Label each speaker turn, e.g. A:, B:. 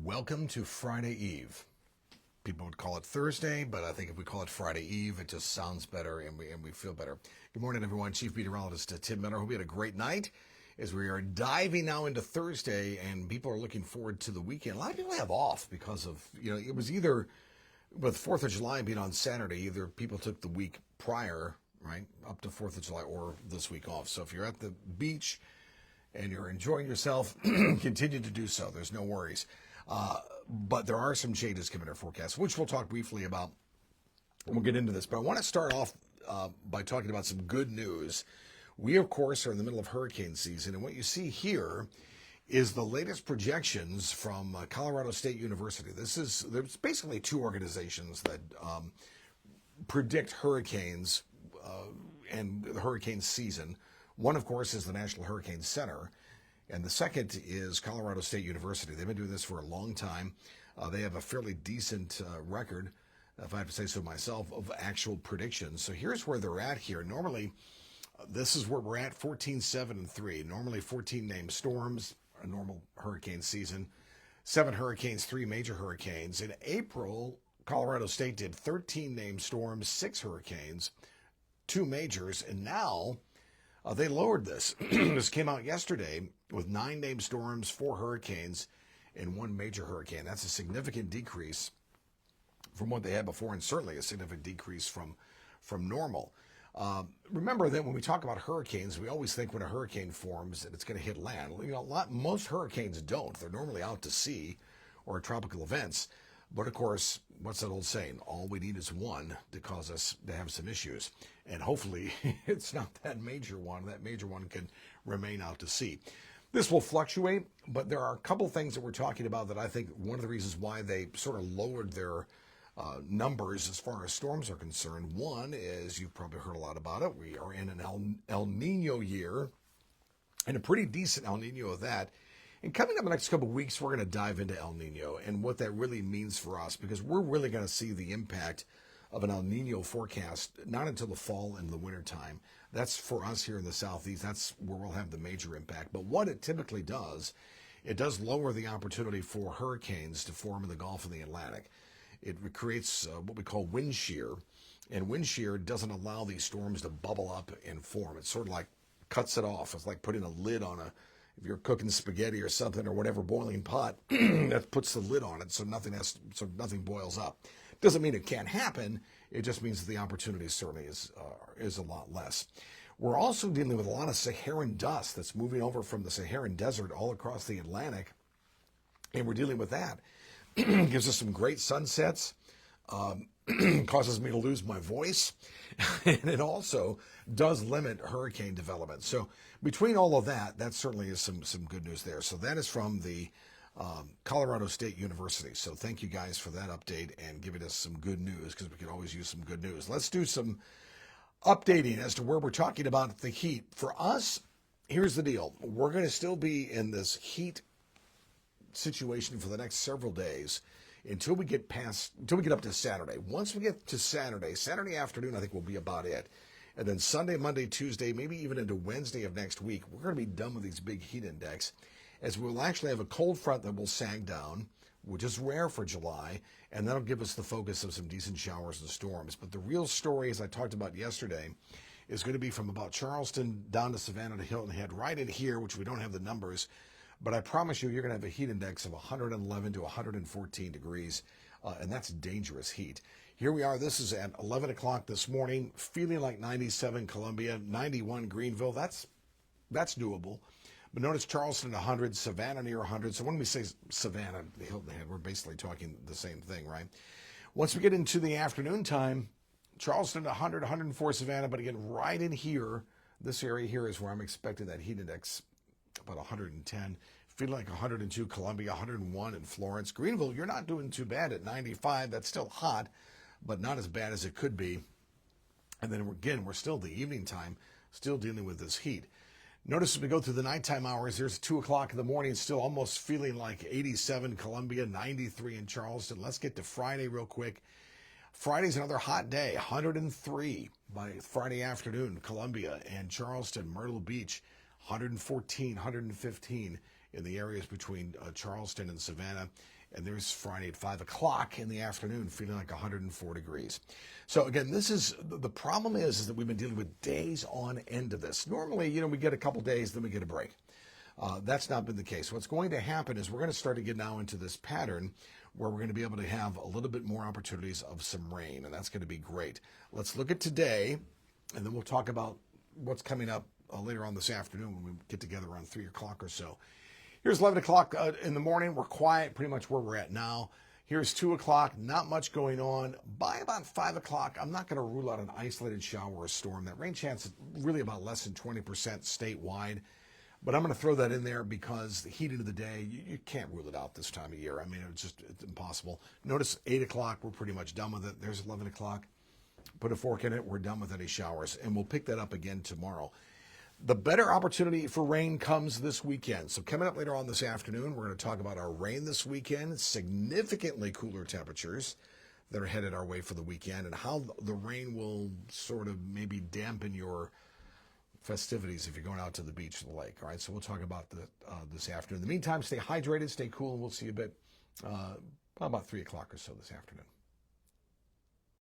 A: Welcome to Friday Eve. People would call it Thursday, but I think if we call it Friday Eve, it just sounds better and we feel better. Good morning, everyone. Chief Meteorologist Tim Miller. Hope you had a great night as we are diving now into Thursday, and people are looking forward to the weekend. A lot of people have off because of, it was either with 4th of July being on Saturday, either people took the week prior, right, up to 4th of July, or this week off. So if you're at the beach and you're enjoying yourself, continue to do so. There's no worries. But there are some changes coming in our forecast, which we'll talk briefly about. We'll get into this. But I want to start off by talking about some good news. We, of course, are in the middle of hurricane season. And what you see here is the latest projections from Colorado State University. There's basically two organizations that predict hurricanes and the hurricane season. One, of course, is the National Hurricane Center, and the second is Colorado State University. They've been doing this for a long time. They have a fairly decent record, if I have to say so myself, of actual predictions. So here's where they're at here. Normally, this is where we're at, 14, 7, and 3. Normally 14 named storms, a normal hurricane season. 7 hurricanes, 3 major hurricanes. In April, Colorado State did 13 named storms, 6 hurricanes, 2 majors, and now they lowered this. This came out yesterday with 9 named storms, 4 hurricanes, and 1 major hurricane. That's a significant decrease from what they had before, and certainly a significant decrease from normal. Remember that when we talk about hurricanes, we always think when a hurricane forms that it's going to hit land. Most hurricanes don't. They're normally out to sea or tropical events. But of course, what's that old saying? All we need is one to cause us to have some issues. And hopefully it's not that major one. That major one can remain out to sea. This will fluctuate, but there are a couple things that we're talking about that I think one of the reasons why they sort of lowered their numbers as far as storms are concerned. One is, you've probably heard a lot about it, we are in an El Nino year, and a pretty decent El Nino of that. And coming up in the next couple of weeks, we're going to dive into El Nino and what that really means for us, because we're really going to see the impact of an El Nino forecast not until the fall and the winter time. That's for us here in the Southeast. That's where we'll have the major impact. But what it typically does, it does lower the opportunity for hurricanes to form in the Gulf and the Atlantic. It creates what we call wind shear, and wind shear doesn't allow these storms to bubble up and form. It sort of like cuts it off. It's like putting a lid on if you're cooking spaghetti or something or whatever, boiling pot, that puts the lid on it so nothing boils up. Doesn't mean it can't happen. It just means that the opportunity certainly is a lot less. We're also dealing with a lot of Saharan dust that's moving over from the Saharan desert all across the Atlantic, and we're dealing with that. Gives us some great sunsets, causes me to lose my voice, and it also does limit hurricane development. So between all of that, that certainly is some good news there. So that is from the Colorado State University. So thank you guys for that update and giving us some good news, because we could always use some good news. Let's do some updating as to where we're talking about the heat. For us, here's the deal. We're going to still be in this heat situation for the next several days until we get up to Saturday. Once we get to Saturday afternoon, I think will be about it. And then Sunday, Monday, Tuesday, maybe even into Wednesday of next week, we're going to be done with these big heat index, as we'll actually have a cold front that will sag down, which is rare for July, and that'll give us the focus of some decent showers and storms. But the real story, as I talked about yesterday, is going to be from about Charleston down to Savannah to Hilton Head, right in here, which we don't have the numbers. But I promise you're going to have a heat index of 111 to 114 degrees, and that's dangerous heat. Here we are. This is at 11 o'clock this morning, feeling like 97 Columbia, 91 Greenville. That's doable. But notice Charleston at 100, Savannah near 100. So when we say Savannah, the Hilton Head, we're basically talking the same thing, right? Once we get into the afternoon time, Charleston at 100, 104 Savannah. But again, right in here, this area here is where I'm expecting that heat index about 110, feeling like 102 Columbia, 101 in Florence. Greenville, you're not doing too bad at 95. That's still hot, but not as bad as it could be. And then again, we're still the evening time, still dealing with this heat. Notice as we go through the nighttime hours, there's 2 o'clock in the morning, still almost feeling like 87 Columbia, 93 in Charleston. Let's get to Friday real quick. Friday's another hot day, 103 by Friday afternoon, Columbia and Charleston, Myrtle Beach. 114, 115 in the areas between Charleston and Savannah. And there's Friday at 5 o'clock in the afternoon, feeling like 104 degrees. So again, this is, the problem is that we've been dealing with days on end of this. Normally, we get a couple days, then we get a break. That's not been the case. What's going to happen is we're going to start to get now into this pattern where we're going to be able to have a little bit more opportunities of some rain, and that's going to be great. Let's look at today, and then we'll talk about what's coming up later on this afternoon when we get together around 3 o'clock or so. Here's 11 o'clock in the morning. We're quiet, pretty much where we're at now. Here's 2 o'clock, not much going on. By about 5 o'clock, I'm not going to rule out an isolated shower or storm. That rain chance is really about less than 20% statewide. But I'm going to throw that in there because the heat of the day, you can't rule it out this time of year. I mean, it's impossible. Notice 8 o'clock, we're pretty much done with it. There's 11 o'clock. Put a fork in it. We're done with any showers. And we'll pick that up again tomorrow. The better opportunity for rain comes this weekend. So coming up later on this afternoon, we're going to talk about our rain this weekend, significantly cooler temperatures that are headed our way for the weekend, and how the rain will sort of maybe dampen your festivities if you're going out to the beach or the lake. All right, so we'll talk about this afternoon. In the meantime, stay hydrated, stay cool, and we'll see you a bit about 3 o'clock or so this afternoon.